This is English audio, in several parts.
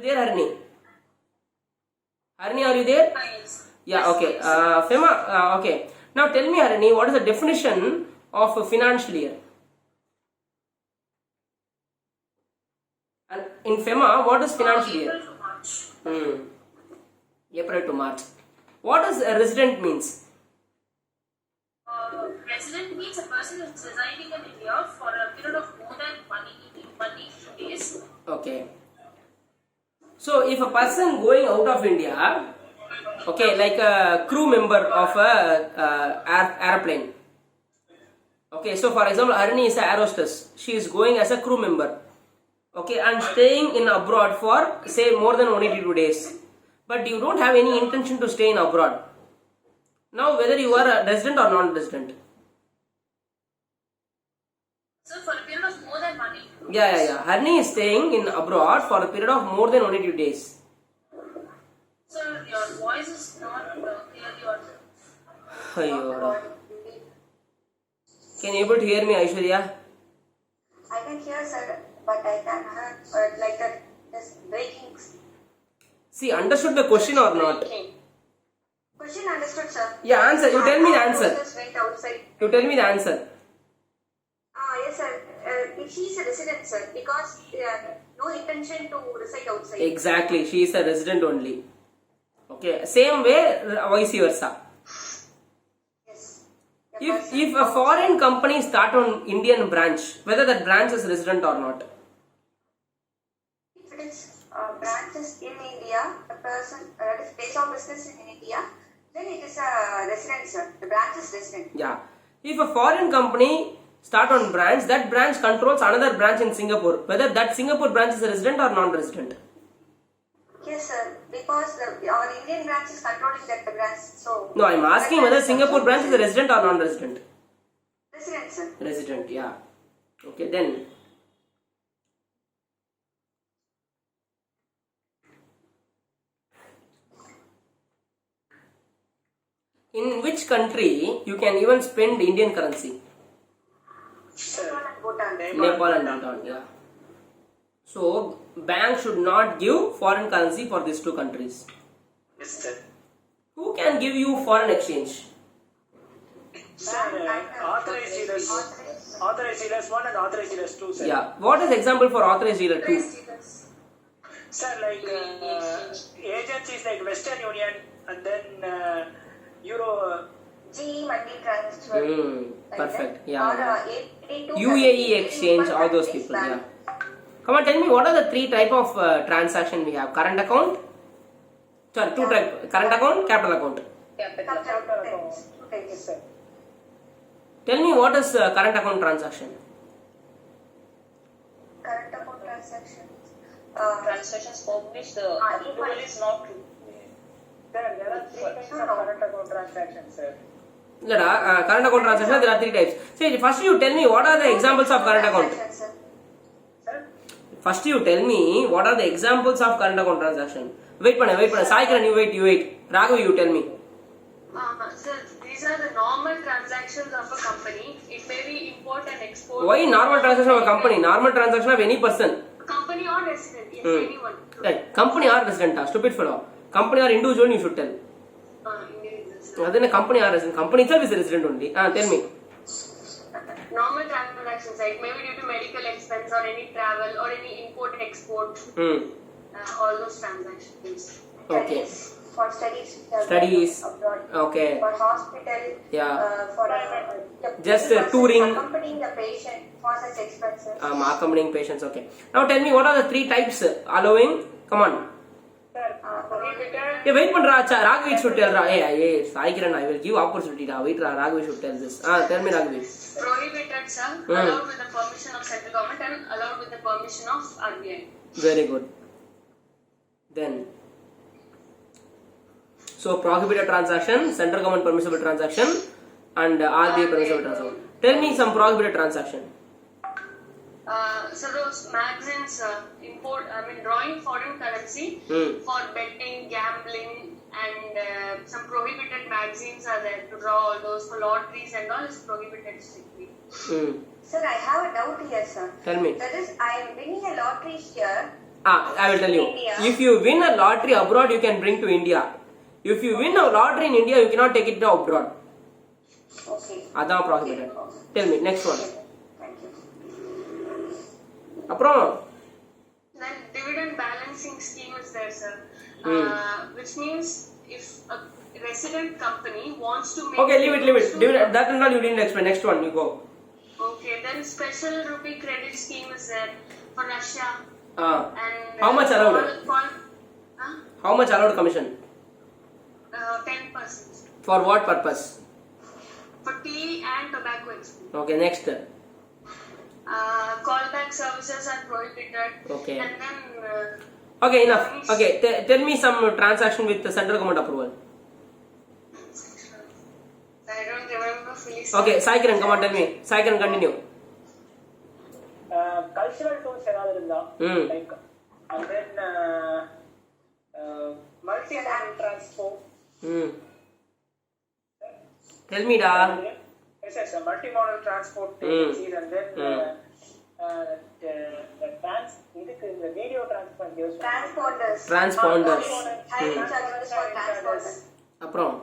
there, Harini? Harini, are you there? Yes. Yeah, okay. Fema, okay. Now tell me, Harini, what is the definition of a financial year? And in FEMA, what is financial year? April to March. April to March. What does a resident means? Resident means a person who is residing in India for a period of more than 180 days. Okay. So if a person going out of India, okay, like a crew member of a airplane. Okay, so for example, Harini is an air hostess. She is going as a crew member. Okay, and staying in abroad for say more than 182 days. But you don't have any intention to stay in abroad. Now whether you are a resident or non-resident. So for a period of more than 180 days. Yeah. Harini is staying in abroad for a period of more than 182 days. Sir, your voice is not clearly audible. Ayyo. Can you able to hear me, Aishwarya? I can hear, sir, but I can like that is breaking. See, understood the question or not? Question understood, sir. Yeah, answer. You tell me the answer. Just went outside. You tell me the answer. Yes, sir. If she is a resident, sir, because no intention to reside outside. Exactly, she is a resident only. Okay, same way, vice versa. Yes. If a foreign company start on Indian branch, whether that branch is resident or not. If it is branches in India, the person that is place of business in India, then it is a resident, sir. The branch is resident. Yeah. If a foreign company start on branch, that branch controls another branch in Singapore. Whether that Singapore branch is a resident or non-resident. Yes, sir. Because our Indian branch is controlling that branch. So. No, I am asking whether Singapore branch is a resident or non-resident. Resident, sir. Resident, yeah. Okay, then. In which country you can even spend Indian currency? Nepal and Bhutan. Nepal and Bhutan, yeah. So, bank should not give foreign currency for these two countries. Yes, sir. Who can give you foreign exchange? Sir, authorized dealers 1 and authorized dealers 2, sir. Yeah. What is example for authorized dealer 2? Sir, like agencies like Western Union and then Euro. GE money transfer. Like Perfect. that. Yeah. Or UAE exchange, all those people. Yeah. Come on, tell me what are the three type of transaction we have? Current account. Sorry, two type. Current account, capital account. Yes, sir. Tell me what is current account transaction? Current account transactions. Transactions for which the approval is not true. Sir, there are 3 types of current account transactions, sir. Current account transaction, there are 3 types. See, first you tell me what are the examples of current account. Sir? First you tell me what are the examples of current account transaction. Wait, Sai Kiran, you wait. Raghav, you tell me. Sir, these are the normal transactions of a company. It may be import and export. Why normal transaction of a company? Normal transaction of any person. Company or resident, yes, anyone. Right. Company or resident, stupid fellow. Company or individual, you should tell. Individuals. Then a company or resident. Company itself is a resident only. Tell me. Normal transactions, like maybe due to medical expense or any travel or any import and export, all those transactions. Okay. For studies. Studies. Abroad. Okay. For hospital. Yeah. For Just touring. Accompanying the patient for such expenses. Accompanying patients. Okay. Now tell me what are the 3 types allowing? Come on. Sir, prohibited. Hey, wait, Raghav should tell. Hey, Sai Kiran, I will give opportunity. Wait, Raghav should tell this. Tell me, Raghav. Prohibited, sir, allowed with the permission of central government and allowed with the permission of RBI. Very good. Then, so prohibited transaction, central government permissible transaction, and RBI permissible transaction. Tell me some prohibited transaction. So those magazines drawing foreign currency for betting, gambling, and some prohibited magazines are there to draw all those for lotteries and all is prohibited strictly. Sir, I have a doubt here, sir. Tell me. That is, I am winning a lottery here. I will tell you. India. If you win a lottery abroad, you can bring to India. If you win a lottery in India, you cannot take it to abroad. Okay. அதான் prohibited. Tell me, next one. Thank you. அப்புறம் Then dividend balancing scheme is there, sir. Which means if a resident company wants to make okay, leave it. Dividend, that and all you didn't explain. Next one, you go. Okay, then special rupee credit scheme is there for Russia. And How much allowed? Huh? How much allowed commission? 10%. For what purpose? For tea and tobacco export. Okay, next. Callback services are prohibited. Okay. And then Okay, enough. Okay, tell me some transaction with the central government approval. I don't remember fully. Okay, Sai Kiran, come on, tell me. Sai Kiran, continue. Cultural tours ஏதாவது இருந்தா like and then multi-modal transport. Tell me, da. Yes, multi-modal transport agencies and then the video transponders. Transponders. High charges for transponders. அப்புறம்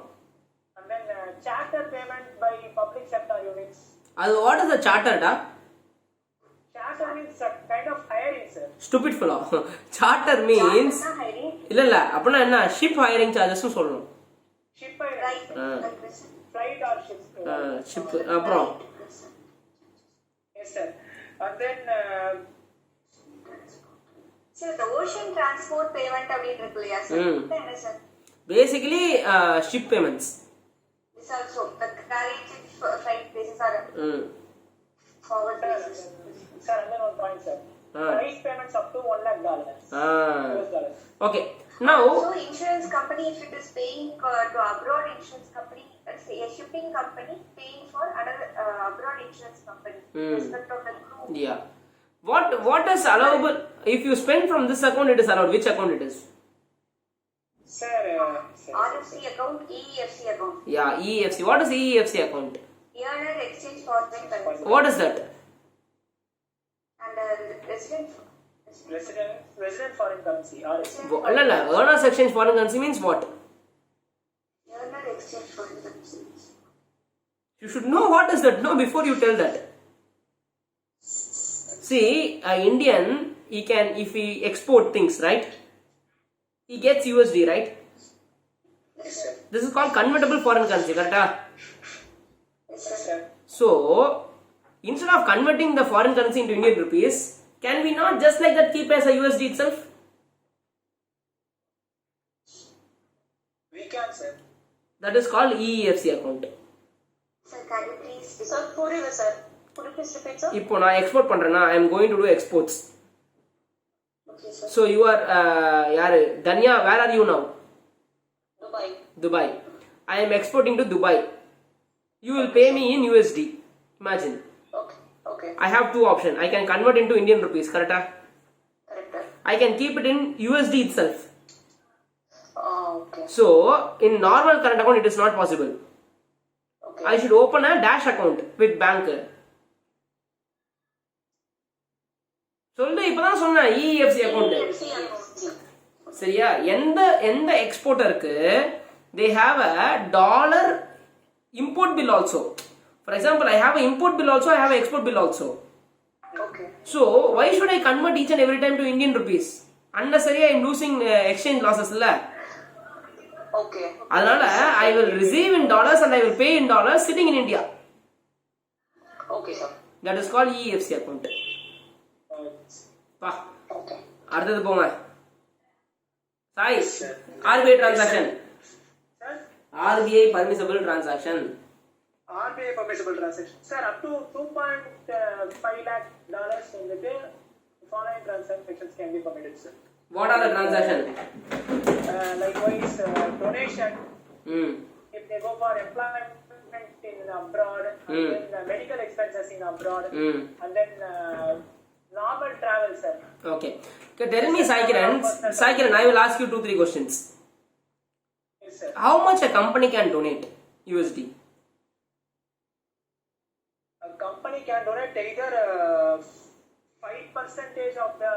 And then charter payment by public sector units. அது what is the charter, da? Charter means a kind of hiring, sir. Stupid fellow. Charter means Hiring. இல்ல அப்படின்னா என்ன ship hiring charges னு சொல்லணும். Ship hiring. Right. Flight or ships. Ship அப்புறம் Yes, sir. And then Sir, the ocean transport payment அப்படின்னு இருக்கு இல்லையா sir? என்ன sir? basically ship payments. This also the carriage flight basis are forward basis. sir, and then one point, sir. Price payments up to $1 lakh. US dollars. Okay, now So insurance company, if it is paying to abroad insurance company, let's say a shipping company paying for another abroad insurance company, respect of the crew. yeah, what is allowable if you spend from this account, it is allowed. Which account it is? Sir, RFC account, EEFC account. Yeah, EEFC. What is EEFC account? Earner exchange foreign currency. What is that? And resident foreign currency, RSC. இல்ல earners exchange foreign currency means what? earner exchange foreign currency. You should know what is that, no, before you tell that. See, Indian, he can, if he export things, right, he gets USD, right? Yes, sir. This is called convertible foreign currency, correct? Yes, sir. So instead of converting the foreign currency into Indian rupees, can we not just like that keep as a USD itself? We can, sir. That is called EEFC account. Sir, can you please? Sir, sir. Could you please repeat, sir? இப்போ நான் export பண்றேனா, I am going to do exports. Okay, sir. So you are யாரு Danya, where are you now? Dubai. I am exporting to Dubai. You will pay me in USD. Imagine. Okay. I have two options. I can convert into Indian rupees, correct? Correct. I can keep it in USD itself. Okay. So in normal current account it is not possible. Okay. I should open a dash account with bank. சொல்லு இப்பதான் சொன்ன EEFC account. சரியா? எந்த எக்ஸ்போர்ட்டருக்கு they have a dollar import bill also. For example, I have an import bill also, I have an export bill also. Okay. So why should I convert each and every time to Indian rupees? Unnecessarily I am losing exchange losses இல்ல. Okay. அதனால I will receive in dollars and I will pay in dollars sitting in India. Okay, sir. That is called EEFC account. பா Okay. அடுத்தது போங்க. Sai RBI transaction. Sir? RBI permissible transaction. RBI permissible transaction. Sir, up to $2.5 lakh in the foreign transactions can be permitted, sir. What are the transaction? Likewise, donation. If they go for employment in abroad, and then medical expenses in abroad, and then normal travel, sir. Okay. Tell me, Sai Kiran, I will ask you 2-3 questions. Yes, sir. How much a company can donate USD? A company can donate either 5% of the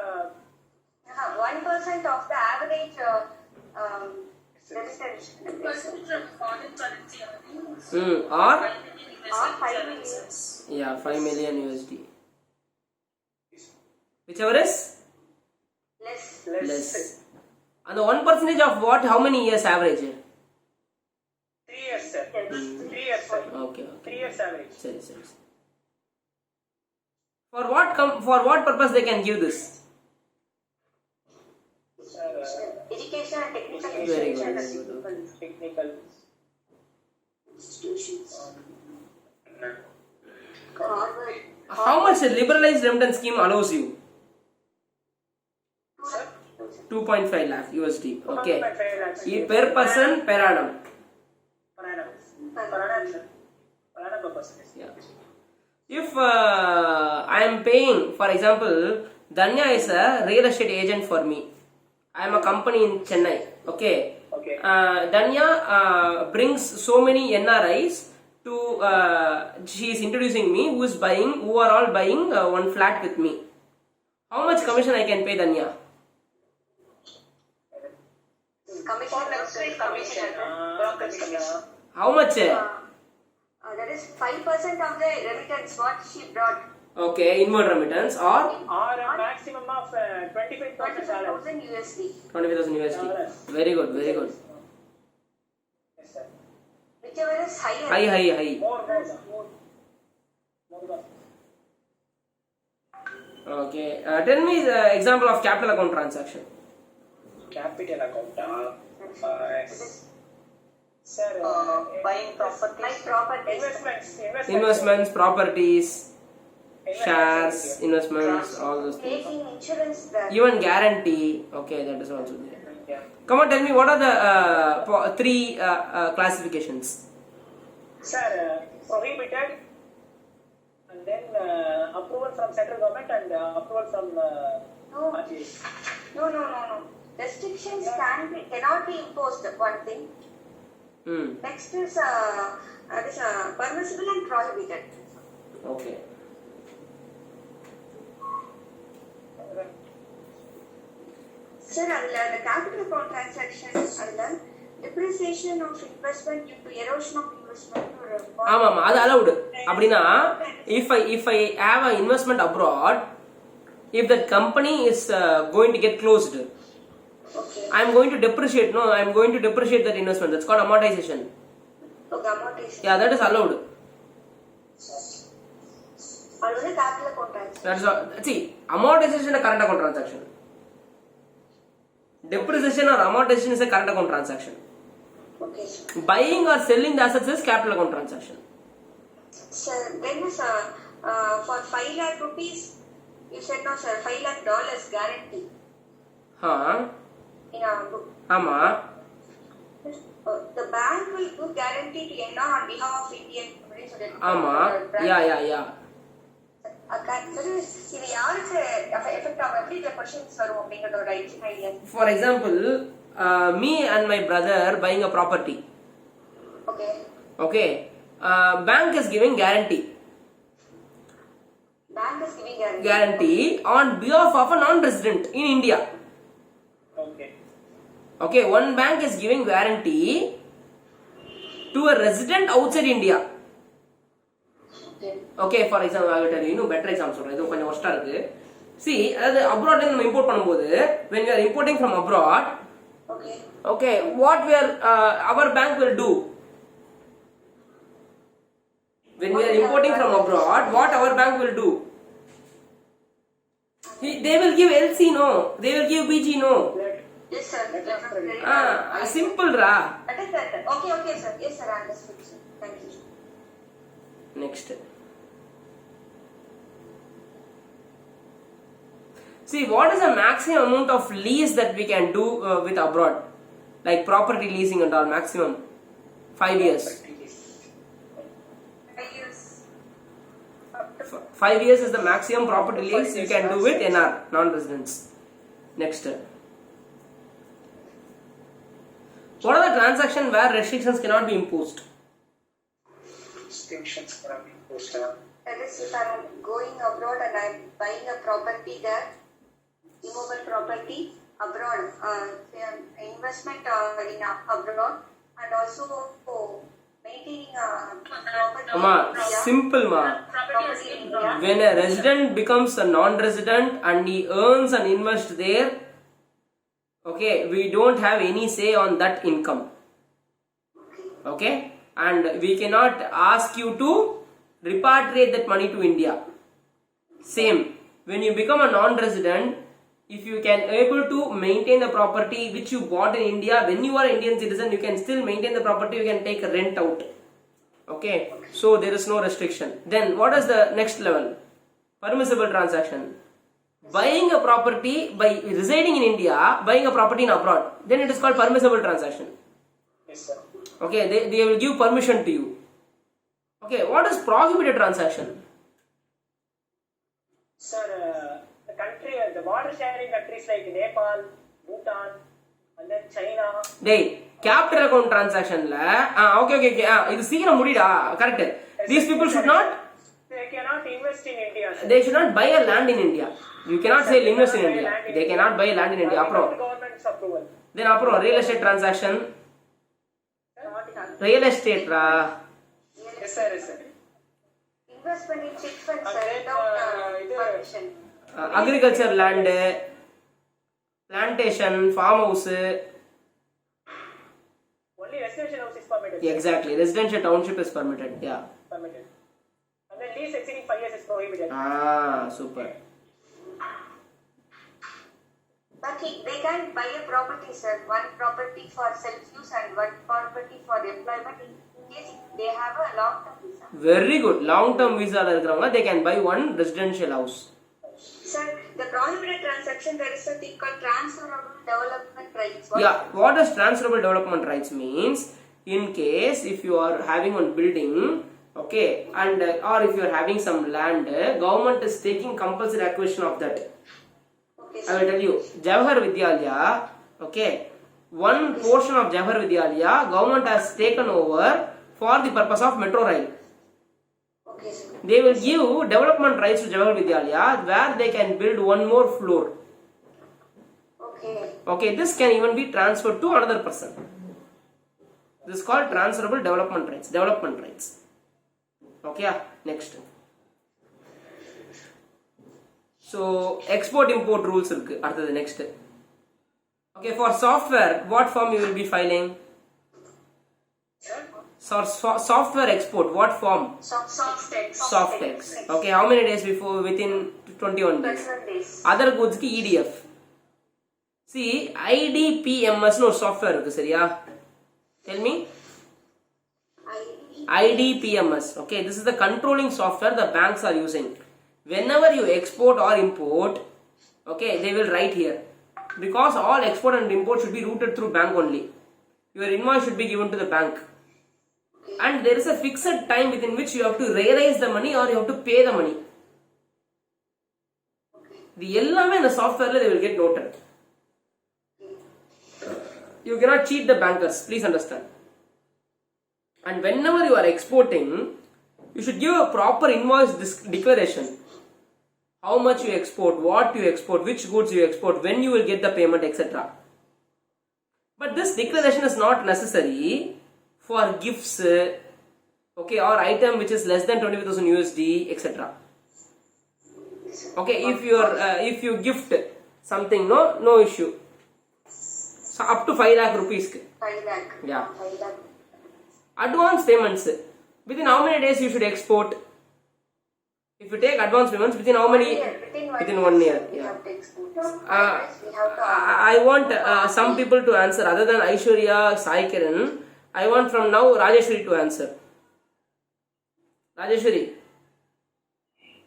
1% of the average remittance. Percent from foreign currency earnings. Or 5 million. yeah, 5 million USD. Whichever is less. And the 1% of what? How many years average? 3 years, sir. 3 years, sir. Okay. 3 years average. Sorry. For what purpose they can give this? Education and technical Very institutions. good. Technical. Institutions. Harvard. How much a liberalized remittance scheme allows you? 2.5 lakh USD. Okay. 2.5 lakhs. Per person per annum. Per annum, sir. Per annum per person. Yeah. If I am paying, for example, Danya is a real estate agent for me. I am a company in Chennai. Okay. Okay. Danya brings so many NRIs to. She is introducing me who are all buying one flat with me. How much commission I can pay Danya? Commission. How much? That is 5% of the remittance what she brought. Okay, inward remittance or Or a maximum of 25,000 dollars. 25,000 USD. 25,000 USD. Very good. Yes, sir. Whichever is higher. High. More. Okay. Tell me the example of capital account transaction. Capital account. Sir, Buying property. Like properties. Investments, properties, shares, investments, all those things. Taking insurance there. Even guarantee. Okay, that is also there. Yeah. Come on, tell me what are the three classifications? Sir, prohibited, and then approval from central government and approval from No. RGS. No. Restrictions cannot be imposed. One thing. Next is permissible and prohibited. Okay. Sir, the capital account transactions are depreciation of investment due to erosion of investment. ஆமாம் அது allowed. அப்படின்னா if I have an investment abroad, if that company is going to get closed, Okay. I am going to depreciate that investment. That's called amortization. Okay, amortization. Yeah, that is allowed. Already capital account transaction. That's all. See, amortization is a current account transaction. Depreciation or amortization is a current account transaction. Okay. Buying or selling the assets is capital account transaction. Sir, then is for 5 lakh rupees, you said no, sir, $5 lakh guarantee in our book. ஆமா. The bank will give guarantee to NR on behalf of Indian. ஆமா. Yeah. இது யாருக்கு effect ஆகும், எப்படி இந்த questions வரும் அப்படிங்கறது ஒரு idea. For example, me and my brother buying a property. Okay. Bank is giving guarantee. Bank is giving Guarantee on behalf of a non-resident in India. Okay, one bank is giving guarantee to a resident outside India. Okay, for example, I will tell you, better example சொல்றேன். இது கொஞ்சம் worst-ஆ இருக்கு. See, அதாவது abroad ல நம்ம import பண்ணும்போது, when we are importing from abroad, okay, what our bank will do? When we are importing from abroad, what our bank will do? They will give LC, no. They will give BG, no. Yes, sir. Simple, ra. Okay, sir. Yes, sir. I understood, sir. Thank you. Next. See, what is the maximum amount of lease that we can do with abroad? Like property leasing and all, maximum 5 years. 5 years is the maximum property lease you can do with NR, non-residents. Next. What are the transactions where restrictions cannot be imposed? Restrictions cannot be imposed. That is, if I'm going abroad and I'm buying a property there, movable property abroad, investment in abroad, and also maintaining property Amma, in India. simple ma. Property in India. When a resident becomes a non-resident and he earns and invests there, okay, we don't have any say on that income. Okay, and we cannot ask you to repatriate that money to India. Same, when you become a non-resident, if you can able to maintain the property which you bought in India, when you are Indian citizen, you can still maintain the property, you can take a rent out. Okay, so there is no restriction. Then what is the next level? Permissible transaction. Buying a property by residing in India, buying a property in abroad, then it is called permissible transaction. Yes, sir. Okay, they will give permission to you. Okay, what is prohibited transaction? Sir, the country, the border sharing countries like Nepal, Bhutan, and then China. Dey, capital account transaction la, okay, இது சீக்கிரம் முடிடா, correct. These people should not, They cannot invest in India, sir. they should not buy a land in India. You cannot say invest in India. They cannot buy land in India. Without government's approval. Then real estate transaction, Not in real estate ra. Yes, sir. Yes, sir. investment in chit funds And then, without இது- permission. Agriculture land, plantation, farm house. Only residential house is permitted. Exactly, residential township is permitted. Yeah. Permitted. And then lease exceeding 5 years is prohibited. Super. But they can buy a property, sir. One property for self-use and one property for employment in case they have a long-term visa. Very good. Long term visa la irukravanga, they can buy one residential house. Sir, the prohibited transaction, there is a thing called transferable development rights. Yeah, what does transferable development rights means? In case if you are having one building, okay, and or if you are having some land, government is taking compulsory acquisition of that. Okay, I will tell you, Jawahar Vidyalaya, okay, one portion of Jawahar Vidyalaya, government has taken over for the purpose of metro rail. okay, sir. They will give development rights to Jawahar Vidyalaya where they can build one more floor. Okay. Okay, this can even be transferred to another person. This is called transferable development rights. Development rights. Okay, next. So export import rules irukku. After the next. Okay, for software, what form you will be filing? Software export, what form? Soft text. Soft text. Okay, how many days before? Within 21 days. 21 days. Other goods ki EDF. See, IDPMS no software irukku seriya? Tell me. IDPMS. Okay, this is the controlling software the banks are using. Whenever you export or import, okay, they will write here. Because all export and import should be routed through bank only. Your invoice should be given to the bank. And there is a fixed time within which you have to realize the money or you have to pay the money. The ellame in the software they will get noted. You cannot cheat the bankers, please understand. And whenever you are exporting, you should give a proper invoice declaration. How much you export, what you export, which goods you export, when you will get the payment, etc. But this declaration is not necessary for gifts, okay, or item which is less than 25,000 USD, etc. Okay, if you gift something, no issue. So up to 5 lakh rupees. 5 lakh. Yeah. 5 lakh. Advance payments. Within how many days you should export? If you take advance payments, within how many? Within 1 year. We Yeah. have to export. We have to I want some people to answer other than Aishwarya, Sai Kiran. I want from now Rajeshwari to answer. Rajeshwari.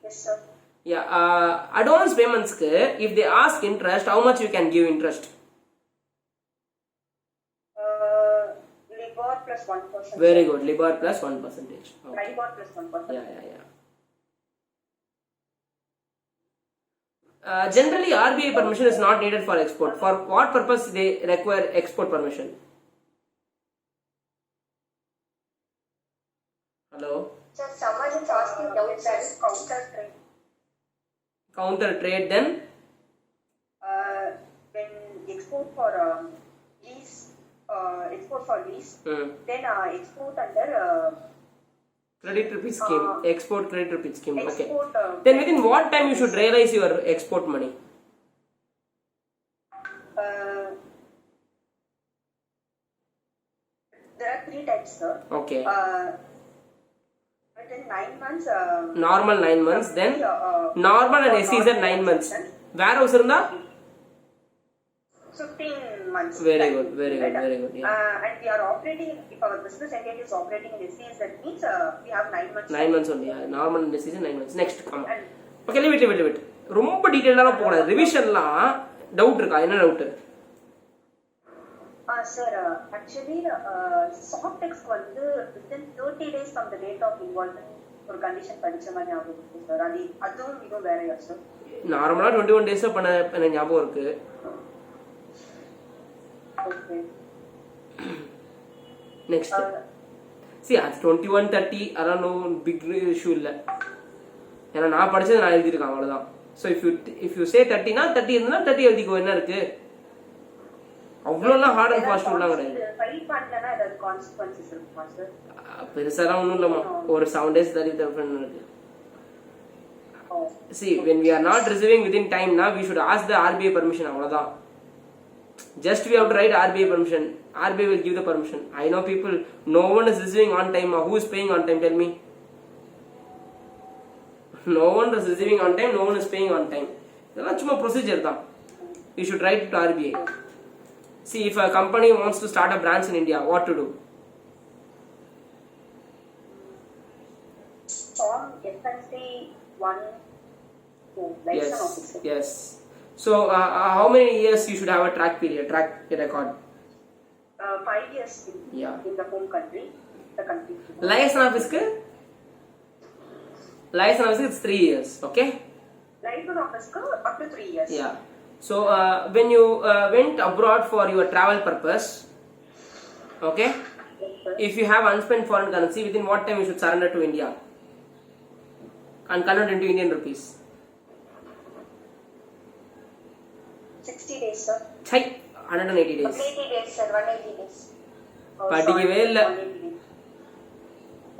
Yes, sir. Yeah. Advance payments, if they ask interest, how much you can give interest? Libor plus 1%. Very good. Libor plus 1%. Okay. Libor plus 1%. Yeah. Generally, RBI permission is not needed for export. For what purpose they require export permission? Hello? So someone is asking downstairs counter trade. Counter trade, then? for lease, export for lease. Hmm. Then export under Credit repeat scheme, export credit repeat scheme. Okay. export. Then within what time you should realize your export money? There are 3 types, sir. Okay. Within 9 months. Normal 9 months. Then normal and SE is at 9 months. Warehouse irundha? 15 months. Very time, good, very good, right? very good. Yeah. And we are operating, if our business entity is operating in SES, that means we have 9 months. 9 months only. Yeah. Normal and SE is 9 months. Next, come on. And Okay, leave it. ரொம்ப டீடைலா போகல. ரிவிஷன்லாம் doubt இருக்கா? என்ன doubt? sir, actually, Softex வந்து within 30 days from the date of involvement ஒரு condition படிச்ச மாதிரி ஞாபகம் இருக்கு சார். அதுவும் மிகவும் வேறையா சார்? நார்மலா 21 டேஸ் பண்ண எனக்கு ஞாபகம் இருக்கு. ஓகே. நெக்ஸ்ட். See, அது 21 30 அதெல்லாம் பிக் இஷ்யூ இல்ல. ஏன்னா நான் படிச்சது நான் எழுதிருக்கேன் அவ்வளவுதான். So if you say 30 னா 30 இருந்தா 30 எழுதிக்கோ, என்ன இருக்கு? அவ்வளோலாம் ஹார்ட் அண்ட் ஃபாஸ்ட் உள்ளாங்க கிடையாது. ஃபைல் பண்ணலனா ஏதாவது கான்சிக்வென்சஸ் இருக்குமா சார்? பெருசாலாம் ஒன்றும் இல்லைம்மா, ஒரு 7 days different இருக்கு. See, when we are not receiving within time na, we should ask the RBI permission, அவ்வளவுதான். Just we have to write RBI permission. RBI will give the permission. I know people, no one is receiving on time. Who is paying on time? Tell me. No one is receiving on time, no one is paying on time. இதெல்லாம் சும்மா procedure தான். You should write to RBI. See, if a company wants to start a branch in India, what to do? Form FNC 1 license officer. Yes. So, how many years you should have a track record? 5 years Yeah. in the home country, the country. License office it's 3 years. Okay. License office up to 3 years. Yeah. So when you went abroad for your travel purpose, okay, Yes, sir. if you have unspent foreign currency, within what time you should surrender to India and convert into Indian rupees? 60 days, sir. Chai, 180 days. 180 days, sir. 180 days. படிக்கவே இல்ல. 180 days.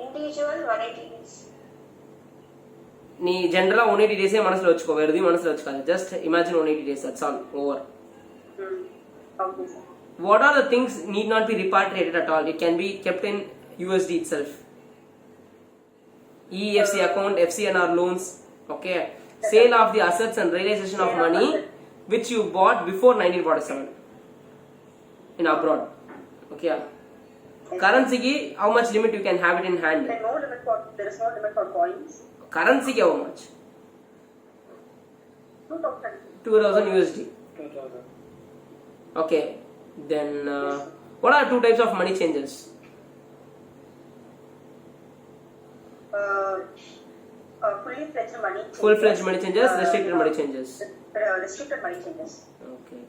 Individual 180 days. நீ ஜெனரலா 180 டேஸே மனசுல வச்சுக்கோ, வேற எதையும் மனசுல வச்சுக்காத. Just imagine 180 days, that's all. Over. Okay, sir. What are the things need not be repatriated at all? It can be kept in USD itself. EFC account, FCNR loans, okay. Sale of the assets and realization of money which you bought before 1947 in abroad. Okay. Currency ki how much limit you can have it in hand? There is no limit for coins. Currency ki how much? 2000. 2000 USD. 2000. Okay. Then what are 2 types of money changes? Fully fledged money changes. Full-fledged money changes, restricted money changes. Restricted money changes. Okay.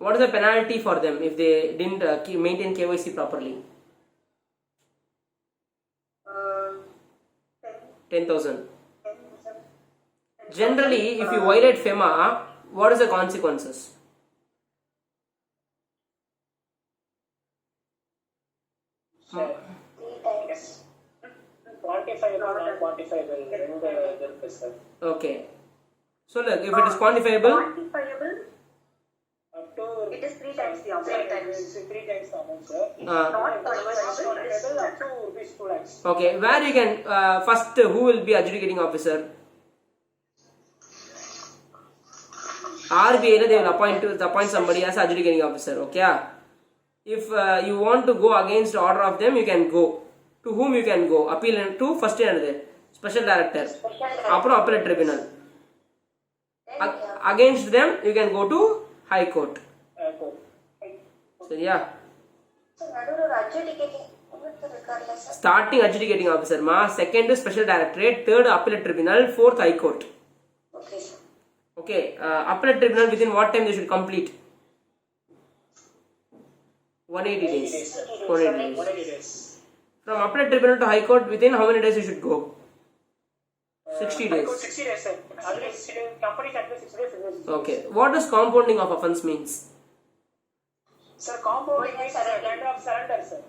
What is the penalty for them if they didn't maintain KYC properly? 10,000. 10,000. Generally, if you violate FEMA, what is the consequences? Sir, 3 times. quantifiable or non-quantifiable, there is, sir. Okay. So look, if it is quantifiable, Quantifiable, Up to it is 3 times the amount. 3 times. 3 times the amount, sir. Not Otherwise, quantifiable, it is quantifiable up to rupees 2 lakhs. okay, where you can first who will be adjudicating officer? RBI they will appoint somebody as adjudicating officer. Okay. If you want to go against order of them, you can go. To whom you can go? Appeal to first another special director. Apro appellate tribunal. Against them, you can go to high court. Cool. So yeah. So, நடுவுல ஒரு adjudicating officer இருக்கார்ல sir? Starting adjudicating officer ma, second special directorate, third appellate tribunal, fourth high court. Okay, sir. Okay, appellate tribunal within what time they should complete? 180 days. 180 days. 180 days. From appellate tribunal to high court, within how many days you should go? 60 days. 60 days, sir. At least companies at least 60 days. Okay. What does compounding of offense means? Sir, compounding is a kind of surrender, sir.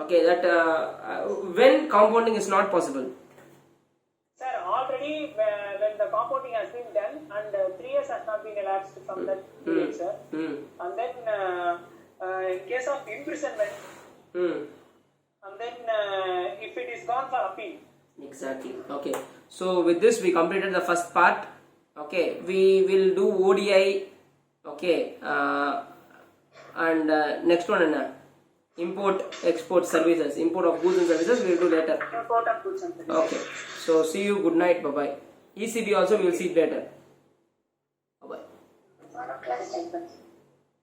Okay, that when compounding is not possible. Sir, already when the compounding has been done and 3 years has not been elapsed from that period, sir. And then in case of imprisonment, and then if it is gone for appeal. Exactly. Okay. So with this we completed the first part. Okay. We will do ODI. Okay. And next one, import export services. Import of goods and services we will do later. Import of goods and services. Okay. So see you. Good night. Bye bye. ECB also we will see it later. Bye bye. Class 10%.